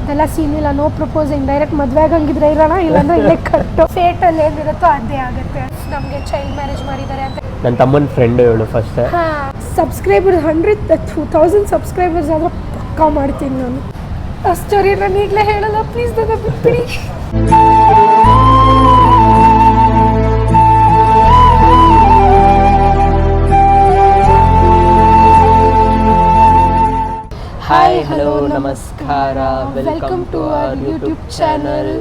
ಅದೆಲ್ಲ ಸೀನ್ ಇಲ್ಲ. No proposing, direct ಮದುವೆ ಆಗಂಗಿದ್ರೆ ಇರೋಣ, ಇಲ್ಲಾಂದ್ರೆ ಇಲ್ಲೇ ಕಟ್ಟು. ಫೇಟಲ್ಲಿ ಏನಿರುತ್ತೋ ಅದೇ ಆಗುತ್ತೆ. ನಮಗೆ ಚೈಲ್ಡ್ ಮ್ಯಾರೇಜ್ ಮಾಡಿದ್ದಾರೆ ಅಂತ ನನ್ನ ತಮ್ಮನ ಫ್ರೆಂಡ್ ಹೇಳು ಫಸ್ಟ್. ಸಬ್ಸ್ಕ್ರೈಬರ್ಸ್ 100,000 ಸಬ್ಸ್ಕ್ರೈಬರ್ಸ್ ಆದ್ರೆ ಪಕ್ಕಾ ಮಾಡ್ತೀನಿ ನಾನು. ಆ ಸ್ಟೋರಿ ನಾನು ಈಗಲೇ ಹೇಳಲ್ಲ, ಪ್ಲೀಸ್ ನನ್ನ ಬಿಟ್ಬಿಡಿ. ಹಾಯ್ ಹಲೋ ನಮಸ್ಕಾರ, welcome to our YouTube channel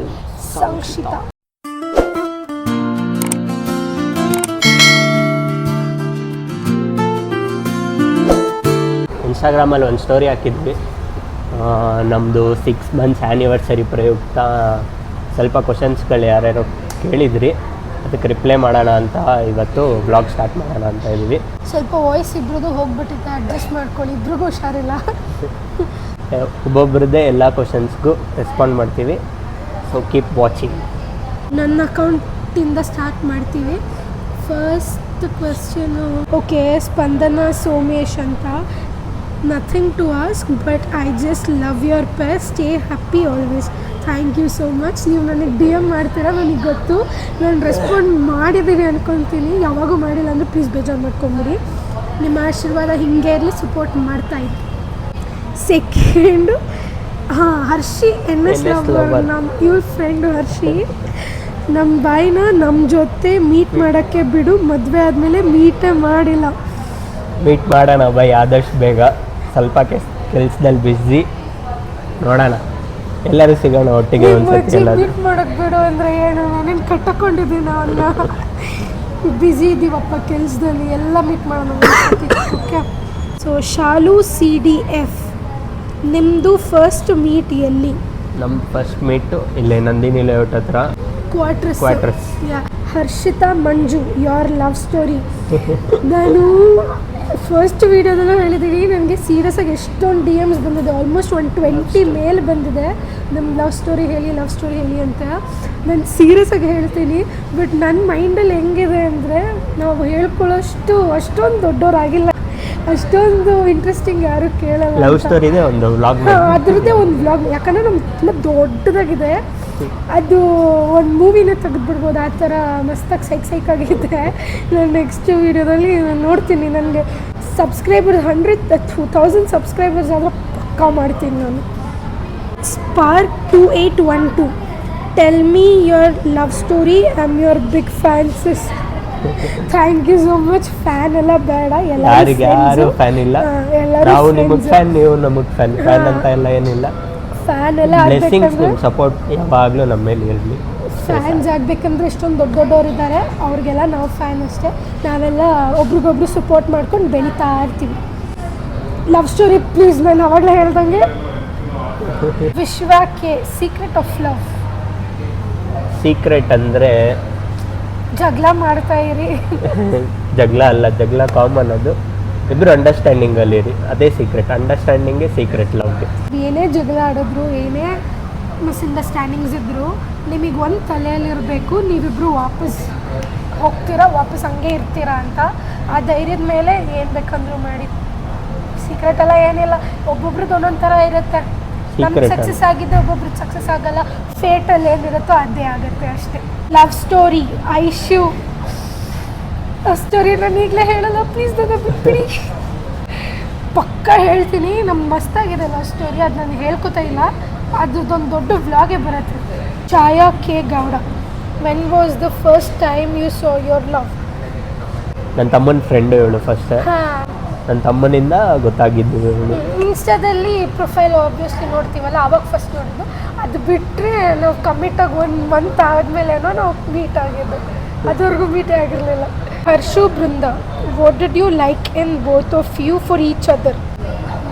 Sankshita. ಇನ್ಸ್ಟಾಗ್ರಾಮಲ್ಲಿ ಒಂದು ಸ್ಟೋರಿ ಹಾಕಿದ್ವಿ. ನಮ್ಮದು 6 months ಆ್ಯನಿವರ್ಸರಿ ಪ್ರಯುಕ್ತ ಸ್ವಲ್ಪ ಕ್ವಶನ್ಸ್ಗಳು ಯಾರ್ಯಾರೋ ಕೇಳಿದ್ರಿ, ಅದಕ್ಕೆ ರಿಪ್ಲೈ ಮಾಡೋಣ ಅಂತ ಇವತ್ತು ಬ್ಲಾಗ್ ಸ್ಟಾರ್ಟ್ ಮಾಡೋಣ ಅಂತ ಇದ್ವಿ. ಸ್ವಲ್ಪ ವಾಯ್ಸ್ ಇಬ್ರದ್ದು ಹೋಗ್ಬಿಟ್ಟಿದೆ, ಅಡ್ಜಸ್ಟ್ ಮಾಡ್ಕೊಳ್ಳಿ, ಇಬ್ರಿಗೂ ಹುಷಾರಿಲ್ಲ. ಒಬ್ಬೊಬ್ರದ್ದೇ ಎಲ್ಲ ಕ್ವಶನ್ಸ್ಗೂ ರೆಸ್ಪಾಂಡ್ ಮಾಡ್ತೀವಿ, ಸೊ ಕೀಪ್ ವಾಚಿಂಗ್. ನನ್ನ ಅಕೌಂಟಿಂದ ಸ್ಟಾರ್ಟ್ ಮಾಡ್ತೀವಿ. First question, okay, Spandana Somesh ಅಂತ. Nothing to ask but I just love your pair, stay happy always. Thank you so much. ನೀವು ನನಗೆ ಡಿ ಎಮ್ ಮಾಡ್ತೀರಾ, ನನಗೆ ಗೊತ್ತು. ನಾನು ರೆಸ್ಪಾಂಡ್ ಮಾಡಿದ್ದೀನಿ ಅನ್ಕೊತೀನಿ, ಯಾವಾಗೂ ಮಾಡಿಲ್ಲ ಅಂದರೆ ಪ್ಲೀಸ್ ಬೇಜಾರು ಮಾಡ್ಕೊಂಬಿಡಿ. ನಿಮ್ಮ ಆಶೀರ್ವಾದ ಹಿಂಗೆ ಇರಲಿ, ಸಪೋರ್ಟ್ ಮಾಡ್ತಾಯಿದ್ದೆ. ಸೆಕೆಂಡು, ಹರ್ಷಿ NS ಲವರ್, ನಮ್ಮ ಇವ್ರ ಫ್ರೆಂಡು ಹರ್ಷಿ. ನಮ್ಮ ಬಾಯಿನ ನಮ್ಮ ಜೊತೆ ಮೀಟ್ ಮಾಡೋಕ್ಕೆ ಬಿಡು, ಮದುವೆ ಆದಮೇಲೆ ಮೀಟೇ ಮಾಡಿಲ್ಲ. ಮೀಟ್ ಮಾಡೋಣ ಬೈ, ಆದಷ್ಟು ಬೇಗ. ಸ್ವಲ್ಪ ಕೆಲಸದಲ್ಲಿ ಬ್ಯುಸಿ, ನೋಡೋಣ ಎಲ್ಲರೂ ಸಿಗೋಣ ಒಟ್ಟಿಗೆ ಒಂದ್ಸತಿ. ಎಲ್ಲ ಮೀಟ್ ಮಾಡೋಕ್ಕೆ ಬಿಡು ಅಂದರೆ ಏನು, ನಾನೇನು ಕಟ್ಟಕೊಂಡಿದ್ದೀನಿ ಅವನ್ನ. ಬ್ಯುಸಿ ಇದ್ದೀವಪ್ಪ ಕೆಲಸದಲ್ಲಿ, ಎಲ್ಲ ಮೀಟ್ ಮಾಡೋಣ ಓಕೆ. ಸೊ ಶಾಲು CDF, ನಿಮ್ಮದು ಫಸ್ಟ್ ಮೀಟ್ ಎಲ್ಲಿ? ನಮ್ಮ ಫಸ್ಟ್ ಮೀಟು ಇಲ್ಲೇ ನಂದಿನಿ ಲೇಔಟ್ ಹತ್ರ, quarters. Harshita Manju, your love story. ನಾನು ಫಸ್ಟ್ ವೀಡಿಯೋದಲ್ಲೂ ಹೇಳಿದ್ದೀನಿ, ನನಗೆ ಸೀರಿಯಸ್ಸಾಗಿ ಎಷ್ಟೊಂದು DMs ಬಂದಿದೆ, ಆಲ್ಮೋಸ್ಟ್ 120 ಮೇಲ್ ಬಂದಿದೆ. ನಮ್ಮ ಲವ್ ಸ್ಟೋರಿ ಹೇಳಿ ಅಂತ. ನಾನು ಸೀರಿಯಸ್ಸಾಗಿ ಹೇಳ್ತೀನಿ, ಬಟ್ ನನ್ನ ಮೈಂಡಲ್ಲಿ ಹೆಂಗಿದೆ ಅಂದರೆ, ನಾವು ಹೇಳ್ಕೊಳ್ಳೋಷ್ಟು ಅಷ್ಟೊಂದು ದೊಡ್ಡವರಾಗಿಲ್ಲ, ಅಷ್ಟೊಂದು ಇಂಟ್ರೆಸ್ಟಿಂಗ್ ಯಾರು ಕೇಳಲ್ಲ. ಲವ್ ಸ್ಟೋರಿದೆ ಒಂದು ವ್ಲಾಗ್, ಅದರದ್ದೇ ಒಂದು ವ್ಲಾಗ್, ಯಾಕಂದರೆ ನಮ್ಗೆ ತುಂಬ ದೊಡ್ಡದಾಗಿದೆ. ಅದು ಒಂದು ಮೂವಿನೇ ತೆಗೆದುಬಿಡ್ಬೋದು, ಆ ಥರ ಮಸ್ತಾಗಿ ಸೈಕಾಗಿದೆ. ನಾನು ನೆಕ್ಸ್ಟ್ ವೀಡಿಯೋದಲ್ಲಿ ನೋಡ್ತೀನಿ. ನನಗೆ ಸಬ್ಸ್ಕ್ರೈಬರ್ಸ್ 100,000 ಸಬ್ಸ್ಕ್ರೈಬರ್ಸ್ ಆದರೆ ಪಕ್ಕಾ ಮಾಡ್ತೀನಿ ನಾನು. Spark 2812, tell me your love story, I am your big fan sis. Thank you so much. Fan ಎಲ್ಲ ಬೇಡ, ಯಾರು ಫ್ಯಾನ್ ಇಲ್ಲ, ನಾವು ನಿಮಗೆ ಫ್ಯಾನ್, ನೀವು ನಮಗೆ ಫ್ಯಾನ್ ಅಂತ ಎಲ್ಲ ಏನಿಲ್ಲ. ಫ್ಯಾನ್ ಎಲ್ಲ ಬ್ಲೆಸ್ಸಿಂಗ್ಸ್, ನಿಮ್ಮ ಸಪೋರ್ಟ್ ಯಾವಾಗಲೂ ನಮ್ಮ ಮೇಲೆ ಇರಲಿ. ಫ್ಯಾನ್ಸ್ ಆಗಬೇಕಂದ್ರೆ ಎಷ್ಟೊಂದು ದೊಡ್ಡವರು ಇದ್ದಾರೆ, ಅವ್ರಿಗೆಲ್ಲ ನಾವು ಫ್ಯಾನ್ ಅಷ್ಟೇ. ನಾವೆಲ್ಲ ಒಬ್ರಿಗೊಬ್ರು ಸಪೋರ್ಟ್ ಮಾಡ್ಕೊಂಡು ಬೆಳೀತಾ ಇರ್ತೀವಿ. ಲವ್ ಸ್ಟೋರಿ ಪ್ಲೀಸ್, ನಾನು ಅವಾಗಲೇ ಹೇಳ್ದಂಗೆ. ವಿಶ್ವಕ್ಕೆ ಸೀಕ್ರೆಟ್ ಆಫ್ ಲವ್. ಸೀಕ್ರೆಟ್ ಅಂದರೆ ಜಗಳ ಮಾಡ್ತಾ ಇರಿ. ಜಗಳ ಅಲ್ಲ, ಜಗಳ ಕಾಮನ್, ಅದು ಇಬ್ಬರು ಅಂಡರ್ಸ್ಟ್ಯಾಂಡಿಂಗಲ್ಲಿ ಇರಿ, ಅದೇ ಸೀಕ್ರೆಟ್. ಅಂಡರ್ಸ್ಟ್ಯಾಂಡಿಂಗೇ ಸೀಕ್ರೆಟ್ ಲವ್ಗೆ. ಏನೇ ಜಗಳ ಆಡಿದ್ರು, ಏನೇ ಮಿಸ್ಅಂಡರ್ಸ್ಟ್ಯಾಂಡಿಂಗ್ಸ್ ಇದ್ದರೂ, ನಿಮಗೆ ಒಂದು ತಲೆಯಲ್ಲಿರಬೇಕು, ನೀವಿಬ್ಬರು ವಾಪಸ್ ಹೋಗ್ತೀರಾ, ವಾಪಸ್ ಹಂಗೆ ಇರ್ತೀರಾ ಅಂತ. ಆ ಧೈರ್ಯದ ಮೇಲೆ ಏನು ಬೇಕಂದ್ರೂ ಮಾಡಿ. ಸೀಕ್ರೆಟ್ ಎಲ್ಲ ಏನಿಲ್ಲ, ಒಬ್ಬೊಬ್ರದ್ದು ಒಂದೊಂದು ಥರ ಇರುತ್ತೆ. ನಮ್ಗೆ ಸಕ್ಸಸ್ ಆಗಿದ್ದೆ, ಒಬ್ಬೊಬ್ರಿಗೆ ಸಕ್ಸಸ್ ಆಗಲ್ಲ. ಫೇಟಲ್ಲಿ ಏನಿರುತ್ತೋ ಅದೇ ಆಗುತ್ತೆ ಅಷ್ಟೇ. Love story, Aishu. ಆ ಸ್ಟೋರಿ ನಾನು ಈಗಲೇ ಹೇಳಲ್ಲ, ಪ್ಲೀಸ್ ನನ್ನ ಬಿಟ್ಬಿಡಿ. ಪಕ್ಕ ಹೇಳ್ತೀನಿ, ನಮ್ಮ ಮಸ್ತಾಗಿದೆ ಲವ್ ಸ್ಟೋರಿ, ಅದು ನಾನು ಹೇಳ್ಕೊತಾ ಇಲ್ಲ, ಅದ್ರದ್ದೊಂದು ದೊಡ್ಡ ವ್ಲಾಗೇ ಬರುತ್ತೆ. Chhaya K Gowda, when was the first time you saw your love? ನನ್ನ ತಮ್ಮನ ಫ್ರೆಂಡ್ ಹೇಳು ಫಸ್ಟ್. ನನ್ನ ತಮ್ಮನಿಂದ ಗೊತ್ತಾಗಿದ್ದು. ಇನ್ಸ್ಟಾದಲ್ಲಿ ಪ್ರೊಫೈಲ್ ಆಬ್ವಿಯಸ್ಲಿ ನೋಡ್ತೀವಲ್ಲ, ಆವಾಗ ಫಸ್ಟ್ ನೋಡಿದ್ದು. ಅದು ಬಿಟ್ಟರೆ ನಾವು ಕಮಿಟಾಗಿ 1 month ಆದಮೇಲೇನೋ ನಾವು ಮೀಟ್ ಆಗಿದ್ದು, ಅದುವರೆಗೂ ಮೀಟೇ ಆಗಿರಲಿಲ್ಲ. Harshu Brinda, what did you like in both of you for each other?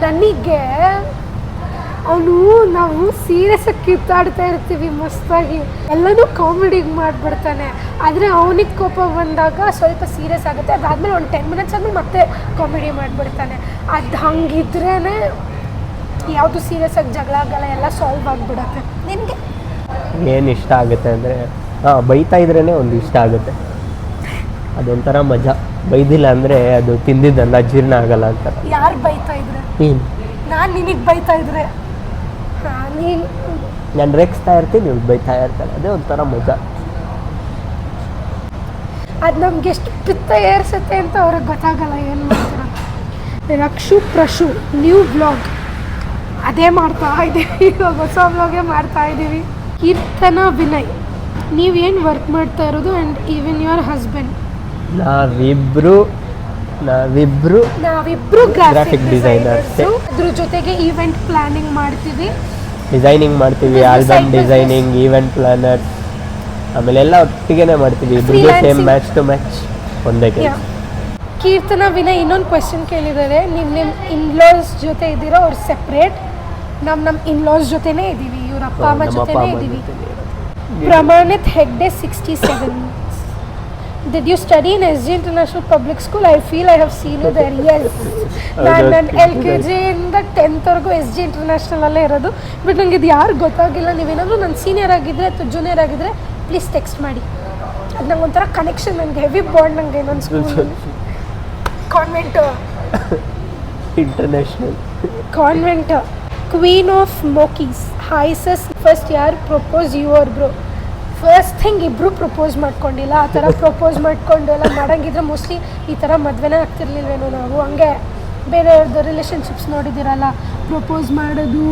ನನಗೆ ನಾವು ಸೀರಿಯಸ್ಸಾಗಿ ಕಿತ್ತಾಡ್ತಾ ಇರ್ತೀವಿ ಮಸ್ತಾಗಿ, ಎಲ್ಲನೂ ಕಾಮಿಡಿಗೆ ಮಾಡಿಬಿಡ್ತಾನೆ. ಆದರೆ ಅವನಿಗೆ ಕೋಪ ಬಂದಾಗ ಸ್ವಲ್ಪ ಸೀರಿಯಸ್ ಆಗುತ್ತೆ, ಅದಾದಮೇಲೆ ಒಂದು 10 minutes ಆದಮೇಲೆ ಮತ್ತೆ ಕಾಮಿಡಿ ಮಾಡಿಬಿಡ್ತಾನೆ. ಅದು ಹಂಗಿದ್ರೇ ಯಾವುದು ಸೀರಿಯಸ್ಸಾಗಿ ಜಗಳ ಆಗಲ್ಲ, ಎಲ್ಲ ಸಾಲ್ವ್ ಆಗಿಬಿಡತ್ತೆ. ನಿನಗೆ ಏನು ಇಷ್ಟ ಆಗುತ್ತೆ ಅಂದರೆ, ಬೈತಾ ಇದ್ರೇ ಒಂದು ಇಷ್ಟ ಆಗುತ್ತೆ, ಅದೊಂಥರ ಮಜಾ. ಬೈದಿಲ್ಲ ಅಂದರೆ ಅದು ತಿಂದಿದ್ದಲ್ಲ ಜೀರ್ಣ ಆಗಲ್ಲ ಅಂತ. ಯಾರು ಬೈತಾ ಇದ್ರೆ? ನೀನು. ನಾನು ನಿನಗೆ ಬೈತಾ ಇದ್ರೆ ನೀನು ನಾನು ರೇಗಿಸ್ತಾ ಇರ್ತೀನಿ, ನೀವು ಬೈತಾ ಇರ್ತಾರೆ, ಅದೇ ಒಂಥರ ಮಜಾ. ಅದು ನಮ್ಗೆ ಎಷ್ಟು ಪಿತ್ತ ಏರ್ಸುತ್ತೆ ಅಂತ ಅವ್ರಿಗೆ ಗೊತ್ತಾಗಲ್ಲ ಏನು ಮಾಡ್ತೀರ. ರಕ್ಷು ಪ್ರಶು ನ್ಯೂ ಬ್ಲಾಗ್ ಅದೇ ಮಾಡ್ತಾ ಇದ್ದೀವಿ, ಇವಾಗ ಹೊಸ ಬ್ಲಾಗೇ ಮಾಡ್ತಾ ಇದ್ದೀವಿ. ಕೀರ್ತನ ವಿನಯ್ ನೀವೇನು ವರ್ಕ್ ಮಾಡ್ತಾ ಇರೋದು ಆ್ಯಂಡ್ ಈವನ್ ಯುವರ್ ಹಸ್ಬೆಂಡ್? ನಾವಿಬ್ರು ಗ್ರಾಫಿಕ್ ಡಿಸೈನರ್ಸ್. ಅದ್ರ ಜೊತೆಗೆ ಈವೆಂಟ್ ಪ್ಲಾನಿಂಗ್ ಮಾಡ್ತೀವಿ, ಡಿಸೈನಿಂಗ್ ಮಾಡ್ತೀವಿ, ಆಲ್ಬಮ್ ಡಿಸೈನಿಂಗ್, ಈವೆಂಟ್ ಪ್ಲಾನರ್ಸ್, ಆಮೇಲೆ ಎಲ್ಲ ಒಟ್ಟಿಗೆನೇ ಮಾಡ್ತೀವಿ. ಇಬ್ಬರಿಗೆ ಸೇಮ್ ಮ್ಯಾಚ್ ಟು ಮ್ಯಾಚ್ ಒಂದೇ ಕೆಲಸ. ಕೀರ್ತನ ವಿನಯ್ ಇನ್ನೊಂದು ಕ್ವೆಶನ್ ಕೇಳಿದ್ದಾರೆ, ನೀವು ನಿಮ್ಮ ಇನ್ಲಾಸ್ ಜೊತೆ ಇದ್ದೀರಾ ಅವ್ರು ಸೆಪ್ರೇಟ್? ನಮ್ಮ ಇನ್ಲಾಸ್ ಜೊತೆನೇ ಇದ್ದೀವಿ, ಇವ್ರ ಅಪ್ಪ ಅಮ್ಮ ಜೊತೆನೇ ಇದ್ದೀವಿ. ಪ್ರಮಾಣಿತ್ Hegde 67 Did you study in SG International Public School? I feel I have seen you there. Yes. ನಾನು LKG ಇಂದ 10th ವರೆಗೂ SG International ಅಲ್ಲೇ ಇರೋದು. ಬಟ್ ನನಗೆ ಇದು ಯಾರು ಗೊತ್ತಾಗಿಲ್ಲ. ನೀವೇನಾದರೂ ನನ್ನ ಸೀನಿಯರ್ ಆಗಿದ್ದರೆ ಅಥವಾ ಜೂನಿಯರ್ ಆಗಿದ್ದರೆ ಪ್ಲೀಸ್ ಟೆಕ್ಸ್ಟ್ ಮಾಡಿ. ಅದು ನಂಗೆ ಒಂಥರ ಕನೆಕ್ಷನ್, ನನಗೆ ಹೆವಿ ಬಾಂಡ್ ನನಗೆ ನನ್ನ school. Convent international convent. Queen of ಮೋಕೀಸ್ ಹಾಯ್ ಸಸ್, ಫಸ್ಟ್ ಯಾರು propose you are bro? First thing ಇಬ್ಬರು ಪ್ರಪೋಸ್ ಮಾಡ್ಕೊಂಡಿಲ್ಲ, ಆ ಥರ ಪ್ರಪೋಸ್ ಮಾಡ್ಕೊಂಡು ಎಲ್ಲ ಮಾಡೋಂಗಿದ್ರೆ ಮೋಸ್ಟ್ಲಿ ಈ ಥರ ಮದುವೆನೇ ಆಗ್ತಿರ್ಲಿಲ್ವೇನೋ ನಾವು. ಹಂಗೆ ಬೇರೆಯವ್ರದ್ದು ರಿಲೇಷನ್ಶಿಪ್ಸ್ ನೋಡಿದ್ದೀರಲ್ಲ, ಪ್ರಪೋಸ್ ಮಾಡೋದು,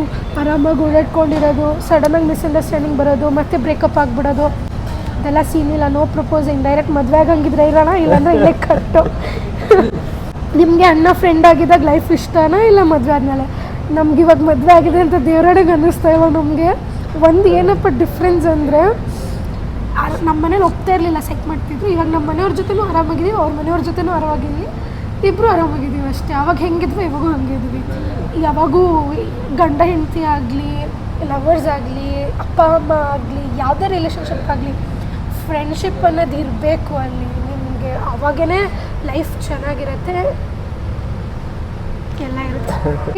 ಆರಾಮಾಗಿ ಓಡಾಡ್ಕೊಂಡಿರೋದು, ಸಡನ್ನಾಗಿ ಮಿಸ್ಅಂಡರ್ಸ್ಟ್ಯಾಂಡಿಂಗ್ ಬರೋದು, ಮತ್ತೆ ಬ್ರೇಕಪ್ ಆಗಿಬಿಡೋದು, ಅದೆಲ್ಲ ಸೀನ್ ಇಲ್ಲ. ನೋ ಪ್ರಪೋಸಿಂಗ್, ಡೈರೆಕ್ಟ್ ಮದುವೆ ಆಗಂಗಿದ್ರೆ ಇರೋಣ, ಇಲ್ಲಾಂದ್ರೆ ಇಲ್ಲೇ ಕಟ್ಟು. ನಿಮಗೆ ಅಣ್ಣ ಫ್ರೆಂಡ್ ಆಗಿದ್ದಾಗ ಲೈಫ್ ಇಷ್ಟನಾ ಇಲ್ಲ ಮದುವೆ ಆದಮೇಲೆ? ನಮ್ಗೆ ಇವಾಗ ಮದುವೆ ಆಗಿದೆ ಅಂತ ದೇವರಡೆಗೆ ಅನ್ನಿಸ್ತಾ ಇಲ್ಲ ನಮಗೆ. ಒಂದು ಏನಪ್ಪ ಡಿಫ್ರೆನ್ಸ್ ಅಂದರೆ, ನಮ್ಮ ಮನೇಲಿ ಒಪ್ತಾ ಇರಲಿಲ್ಲ, ಸೆಟ್ ಮಾಡ್ತಿದ್ರು. ಇವಾಗ ನಮ್ಮ ಮನೆಯವ್ರ ಜೊತೆನೂ ಆರಾಮಾಗಿದ್ದೀವಿ, ಅವ್ರ ಮನೆಯವ್ರ ಜೊತೆನೂ ಆರಾಮಾಗಿದ್ದೀವಿ, ಇಬ್ಬರು ಆರಾಮಾಗಿದ್ದೀವಿ ಅಷ್ಟೇ. ಅವಾಗ ಹೆಂಗಿದ್ವಿ ಇವಾಗೂ ಹಂಗಿದ್ವಿ. ಯಾವಾಗೂ ಗಂಡ ಹೆಂಡತಿ ಆಗಲಿ, ಲವರ್ಸ್ ಆಗಲಿ, ಅಪ್ಪ ಅಮ್ಮ ಆಗಲಿ, ಯಾವುದೇ ರಿಲೇಷನ್ಶಿಪ್ ಆಗಲಿ, ಫ್ರೆಂಡ್ಶಿಪ್ ಅನ್ನೋದು ಇರಬೇಕು ಅಲ್ಲಿ ನಿಮಗೆ. ಅವಾಗೇ ಲೈಫ್ ಚೆನ್ನಾಗಿರುತ್ತೆ, ಎಲ್ಲ ಇರುತ್ತೆ.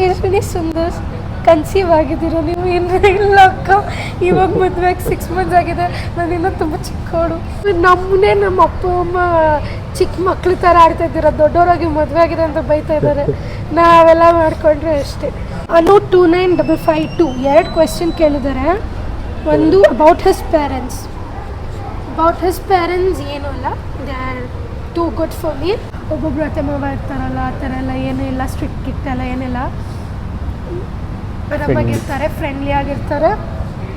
ಎಷ್ಟು ಸುಂದರ್ ಕನ್ಸೀವ್ ಆಗಿದ್ದೀರ ನೀವು? ಏನು ಇಲ್ಲ ಅಕ್ಕ, ಇವಾಗ ಮದುವೆಗೆ 6 months ಆಗಿದೆ, ನಾನು ಇನ್ನೂ ತುಂಬ ಚಿಕ್ಕವಳು. ನಮ್ಮನ್ನೇ ನಮ್ಮ ಅಪ್ಪ ಅಮ್ಮ ಚಿಕ್ಕ ಮಕ್ಳ ಥರ ಆಡ್ತಾ ಇದ್ದೀರ, ದೊಡ್ಡವರಾಗಿ ಮದುವೆ ಆಗಿದೆ ಅಂತ ಬೈತಾ ಇದ್ದಾರೆ. ನಾವೆಲ್ಲ ಮಾಡಿಕೊಂಡ್ರೆ ಅಷ್ಟೇ. ಅನು 29552 2 ಕ್ವೆಶ್ಚನ್ ಕೇಳಿದ್ದಾರೆ. ಒಂದು about his parents. About his parents ಏನೂ ಅಲ್ಲ, they are too good for me. ಒಬ್ಬೊಬ್ರು ಅತ್ತೆ ಮಾವ ಇರ್ತಾರಲ್ಲ, ಆ ಥರ ಎಲ್ಲ ಏನೂ ಇಲ್ಲ, ಸ್ಟ್ರಿಕ್ಟ್ ಗಿಟ್ಟೆಲ್ಲ ಏನಿಲ್ಲ, ಆರಾಮಾಗಿರ್ತಾರೆ, ಫ್ರೆಂಡ್ಲಿ ಆಗಿರ್ತಾರೆ.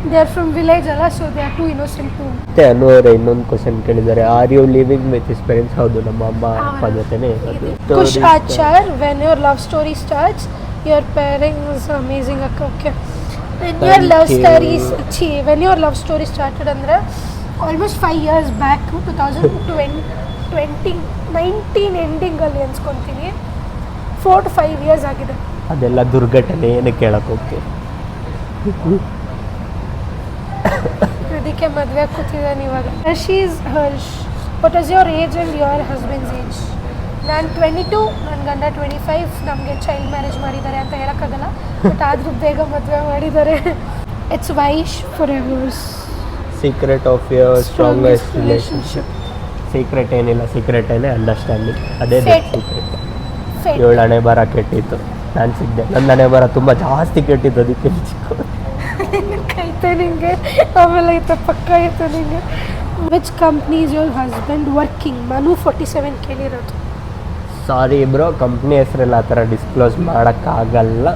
ದೇ ಆರ್ ಫ್ರಮ್ ವಿಲೇಜ್ ಅಲ್ಲ, so they are too innocent too. ಮತ್ತೆ ಅನುವರೇ ಇನ್ನೊಂದು ಕ್ವಶನ್ ಕೇಳಿದ್ದಾರೆ, are you living with his parents? ಹೌದು, ನಮ್ಮ ಅಮ್ಮ ಅಪ್ಪ ಜೊತೆನೇ ಇರೋದು. Khush Achar, when your love story starts your parents amazing ಅಕ್ಕ. Okay, when your love stories when your love story started ಅಂದರೆ ಆಲ್ಮೋಸ್ಟ್ 5 years ಬ್ಯಾಕ್, 2019 ಎಂಡಿಂಗಲ್ಲಿ ಅನ್ಸ್ಕೊತೀನಿ. 4 to 5 years ಆಗಿದೆ. ಅದೆಲ್ಲ ದುರ್ಘಟನೆ, ಏನು ಕೇಳಕ್ಕೆ ಹೋಗ್ತೀವಿ. ಅದಕ್ಕೆ ಮದುವೆ ಕೂತಿದ್ದಾನೆ ಇವಾಗ. She's Harsh, what is your age and your husbands age? ನಾನು 22, ನನ್ನ ಗಂಡ 25. ನಮಗೆ ಚೈಲ್ಡ್ ಮ್ಯಾರೇಜ್ ಮಾಡಿದ್ದಾರೆ ಅಂತ ಹೇಳೋಕ್ಕಾಗಲ್ಲ, ಬಟ್ ಆದರೂ ಬೇಗ ಮದುವೆ ಮಾಡಿದ್ದಾರೆ. It's wish for evers. Secret of your strongest relationship? Secret ಏನಿಲ್ಲ, ಸೀಕ್ರೆಟ್ ಏನೇ ಅಂಡರ್ಸ್ಟ್ಯಾಂಡಿಂಗ್, ಅದೇ ಸೀಕ್ರೆಟ್. 7 ಹಣೆ ಬರ ಕೆಟ್ಟಿತ್ತು, ನಾನು ಸಿದ್ದೆ. ನನ್ನ ಹಣೆ ಬರ ತುಂಬ ಜಾಸ್ತಿ ಕೆಟ್ಟಿದ್ದು, ಅದಕ್ಕೆ ಚಿಕ್ಕ ಕೈತೆ ನಿಂಗೆ, ಆಮೇಲೆ ಐತೆ ಪಕ್ಕ ಐತೆ ನಿಂಗೆ. Which company is your husband working? Manu 47 ಕೇಳಿರೋದು. ಸಾರಿ ಬ್ರೋ, ಕಂಪ್ನಿ ಹೆಸರೆಲ್ಲ ಆ ಥರ ಡಿಸ್ಕ್ಲೋಸ್ ಮಾಡೋಕ್ಕಾಗಲ್ಲ,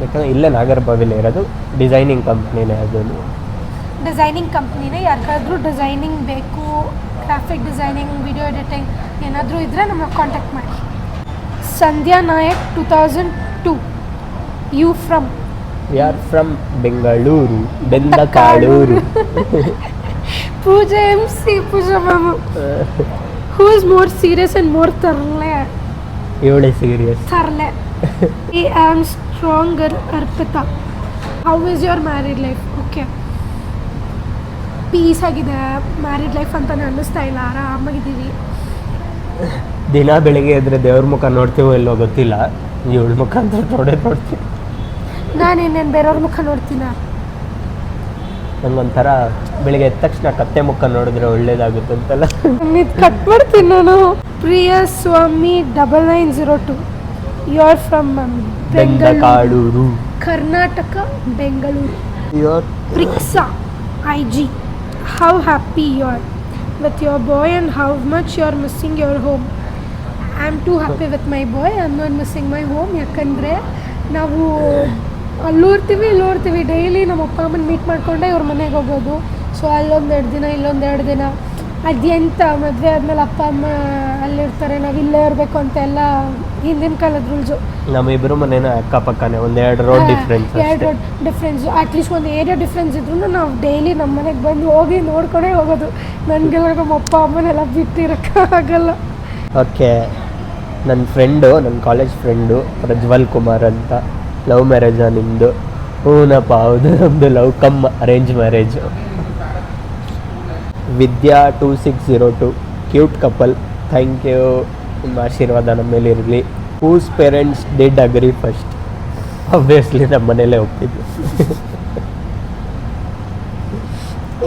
ಯಾಕಂದರೆ ಇಲ್ಲೇ ನಾಗರಬಾವಿಲೇ ಇರೋದು. ಡಿಸೈನಿಂಗ್ ಕಂಪ್ನಿನೇ ಅದು. ಡಿಸೈನಿಂಗ್ ಕಂಪ್ನಿನೇ. ಯಾರಿಗಾದ್ರೂ ಡಿಸೈನಿಂಗ್ ಬೇಕು, ಗ್ರಾಫಿಕ್ ಡಿಸೈನಿಂಗ್, ವಿಡಿಯೋ ಎಡಿಟಿಂಗ್ ಏನಾದರೂ ಇದ್ದರೆ ನಮಗೆ ಕಾಂಟ್ಯಾಕ್ಟ್ ಮಾಡಿ. Sandhya Nayak 2002 you from? We are from Bengaluru, Bendakaluru. Pooja MC, Pooja ma'am. Who is more serious and more ತರ್ಲೆ? ಇವಳೇ ಸೀರಿಯಸ್. ತರ್ಲೆ. I am stronger Arpita. How is your married life? Okay, peace ಆಗಿದೆ ಮ್ಯಾರಿಡ್ ಲೈಫ್ ಅಂತಲೇ ಅನ್ನಿಸ್ತಾ ಇಲ್ಲ, ಆರಾಮಾಗಿದ್ದೀವಿ. ದಿನ ಬೆಳಿಗ್ಗೆ ಎದ್ರೆ ದೇವ್ರ ಮುಖ ನೋಡ್ತೀವೋ ಇಲ್ಲೋ ಗೊತ್ತಿಲ್ಲ, ಇವಳ ಮುಖ ಅಂತ ನೋಡ್ತೀವಿ. ನಾನೇನೇನು ಬೇರೆಯವ್ರ ಮುಖ ನೋಡ್ತೀನ? ನಂಗೊಂಥರ ಬೆಳಿಗ್ಗೆ ಎದ್ದ ತಕ್ಷಣ ಕತ್ತೆ ಮುಖ ನೋಡಿದ್ರೆ ಒಳ್ಳೇದಾಗುತ್ತೆ ಅಂತಲ್ಲ. ಇದು ಕಟ್ ಮಾಡ್ತೀನಿ ನಾನು. Priya Swami 9902 you are from Bendakaluru. Karnataka Bengaluru. Your Prixa IG. How happy you are with your boy and how much you are missing your home. I am too happy with my boy. I am not missing my home. ಯಾಕಂದರೆ ನಾವು ಅಲ್ಲೋರ್ತೀವಿ daily ನಮ್ಮ ಅಪ್ಪ ಅಮ್ಮನ meet ಮಾಡಿಕೊಂಡೆ ಇವ್ರ ಮನೆಗೆ ಹೋಗೋದು. So ಅಲ್ಲೊಂದೆರಡು ದಿನ ಇಲ್ಲೊಂದೆರಡು ದಿನ ಅದೆಂತ ಮದುವೆ ಆದಮೇಲೆ ಅಪ್ಪ ಅಮ್ಮ ಅಲ್ಲಿರ್ತಾರೆ, ನಾವು ಇಲ್ಲೇ ಇರಬೇಕು ಅಂತೆಲ್ಲ ಹಿಂದಿನ ಕಾಲದ ರೂಲ್ಸು. ನಮ್ಮಿಬ್ಬರು ಮನೇನ ಅಕ್ಕಪಕ್ಕನೇ, ಒಂದೆರಡು ರೋಡ್ ಡಿಫ್ರೆನ್ಸ್. ಎರಡು ರೋಡ್ ಡಿಫ್ರೆನ್ಸ್, ಅಟ್ಲೀಸ್ಟ್ ಒಂದು ಏರಿಯಾ ಡಿಫ್ರೆನ್ಸ್ ಇದ್ರೂ ನಾವು ಡೈಲಿ ನಮ್ಮ ಮನೆಗೆ ಬಂದು ಹೋಗಿ ನೋಡ್ಕೊಂಡೇ ಹೋಗೋದು. ನನಗೆಲ್ಲ ನಮ್ಮ ಅಪ್ಪ ಅಮ್ಮನೆಲ್ಲ ಬಿಟ್ಟಿರೋಕ್ಕಾಗಲ್ಲ. ಓಕೆ, ನನ್ನ ಫ್ರೆಂಡು, ನನ್ನ ಕಾಲೇಜ್ ಫ್ರೆಂಡು ಪ್ರಜ್ವಲ್ ಕುಮಾರ್ ಅಂತ. ಲವ್ ಮ್ಯಾರೇಜಾ ನಿಮ್ಮದು? ಹೂನಪ್ಪ, ಹೌದು, ನಮ್ಮದು love come arrange marriage. Vidya 2602 cute couple. Thank you, ನಿಮ್ಮ ಆಶೀರ್ವಾದ ನಮ್ಮ ಮೇಲೆ ಇರಲಿ. Whose parents did agree first? Obviously ನಮ್ಮ ಮನೇಲೇ ಒಪ್ಪಿದ್ದು.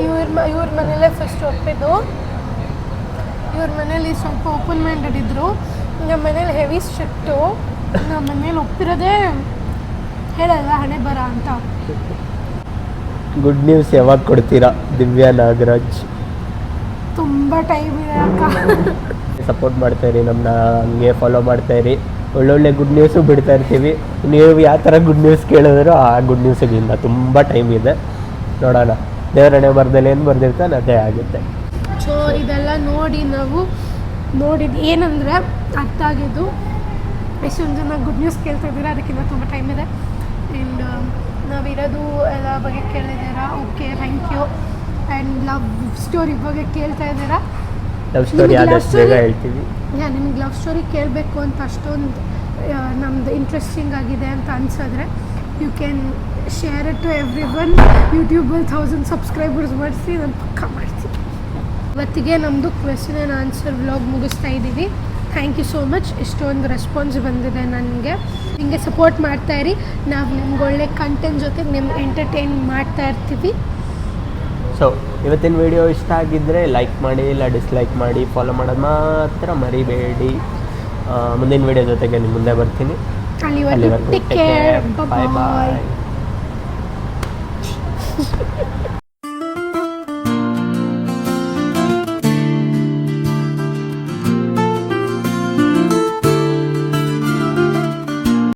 ಇವ್ರ ಮನೇಲೇ ಫಸ್ಟ್ ಒಪ್ಪಿದ್ದು. ಇವ್ರ ಮನೇಲಿ ಸ್ವಲ್ಪ ಓಪನ್ ಮೈಂಡೆಡ್ ಇದ್ದರು, ನಮ್ಮ ಮನೇಲಿ ಹೆವಿ ಸ್ಟ್ರಿಕ್ಟು. ನಮ್ಮ ಮನೇಲಿ ಒಪ್ಪಿರೋದೇ ಹೇಳಲ್ಲ ಹಣೆ ಬರ ಅಂತ. ಗುಡ್ ನ್ಯೂಸ್ ಯಾವಾಗ ಕೊಡ್ತೀರಾ? ದಿವ್ಯಾ ನಾಗರಾಜ್. ತುಂಬ ಟೈಮ್ ಇದೆ ಅಕ್ಕ. ಸಪೋರ್ಟ್ ಮಾಡ್ತಾಯಿರಿ, ನಮ್ಮನ್ನ ಹಂಗೆ ಫಾಲೋ ಮಾಡ್ತಾಯಿರಿ. ಒಳ್ಳೊಳ್ಳೆ ಗುಡ್ ನ್ಯೂಸು ಬಿಡ್ತಾ ಇರ್ತೀವಿ. ನೀವು ಯಾವ ಥರ ಗುಡ್ ನ್ಯೂಸ್ ಕೇಳಿದ್ರೋ ಆ ಗುಡ್ ನ್ಯೂಸಿಗಿಂತ ತುಂಬ ಟೈಮ್ ಇದೆ. ನೋಡೋಣ, ದೇವರಣೆ ಬರ್ದಲ್ಲಿ ಏನು ಬರ್ದಿರ್ತಾನೆ ಅದೇ ಆಗುತ್ತೆ. ಸೊ ಇದೆಲ್ಲ ನೋಡಿ ನಾವು ನೋಡಿದ್ದು ಏನಂದರೆ ಅರ್ಥ ಆಗಿದ್ದು, ಎಷ್ಟೊಂದು ಜನ ಗುಡ್ ನ್ಯೂಸ್ ಕೇಳ್ತಾ ಇದ್ದೀರಾ, ಅದಕ್ಕಿಂತ ತುಂಬ ಟೈಮ್ ಇದೆ. ಆ್ಯಂಡ್ ನಾವಿರೋದು ಎಲ್ಲ ಬಗ್ಗೆ ಕೇಳಿದ್ದೀರಾ, okay, thank you. And love story ಬಗ್ಗೆ ಕೇಳ್ತಾ ಇದ್ದೀರಾ. ಲವ್ ಸ್ಟೋರಿ ಆದಷ್ಟು ಬೇಗ ಹೇಳ್ತೀವಿ. ನಿಮಗೆ ಲವ್ ಸ್ಟೋರಿ ಕೇಳಬೇಕು ಅಂತ ಅಷ್ಟೊಂದು ನಮ್ಮದು ಇಂಟ್ರೆಸ್ಟಿಂಗ್ ಆಗಿದೆ ಅಂತ ಅನ್ಸಿದ್ರೆ you can share it to everyone. ಯೂಟ್ಯೂಬಲ್ಲಿ 1000 ಸಬ್ಸ್ಕ್ರೈಬರ್ಸ್ ಮಾಡಿಸಿ ನಾನು ಪಕ್ಕ ಮಾಡ್ತೀನಿ. ಇವತ್ತಿಗೆ ನಮ್ಮದು ಕ್ವೆಶ್ಚನ್ ಆ್ಯಂಡ್ ಆನ್ಸರ್ ವ್ಲಾಗ್ ಮುಗಿಸ್ತಾ ಇದ್ದೀವಿ. Thank you so much. ಇಷ್ಟೊಂದು ರೆಸ್ಪಾನ್ಸ್ ಬಂದಿದೆ ನನಗೆ. ಹಿಂಗೆ ಸಪೋರ್ಟ್ ಮಾಡ್ತಾಯಿರಿ. ನಾವು ನಿಮ್ಗೆ ಒಳ್ಳೆ ಕಂಟೆಂಟ್ ಜೊತೆಗೆ ನಿಮ್ಗೆ ಎಂಟರ್ಟೈನ್ ಮಾಡ್ತಾ ಇರ್ತೀವಿ. ಸೊ ಇವತ್ತಿನ ವಿಡಿಯೋ ಇಷ್ಟ ಆಗಿದ್ದರೆ ಲೈಕ್ ಮಾಡಿ, ಇಲ್ಲ ಡಿಸ್ಲೈಕ್ ಮಾಡಿ, ಫಾಲೋ ಮಾಡೋದು ಮಾತ್ರ ಮರಿಬೇಡಿ. ಮುಂದಿನ ವಿಡಿಯೋ ಜೊತೆಗೆ ನಿಮ್ಮ ಮುಂದೆ ಬರ್ತೀನಿ. ಅಲ್ಲಿವರೆಗೂ ಟೇಕ್ ಕೇರ್, ಬಾಯ್ ಬಾಯ್.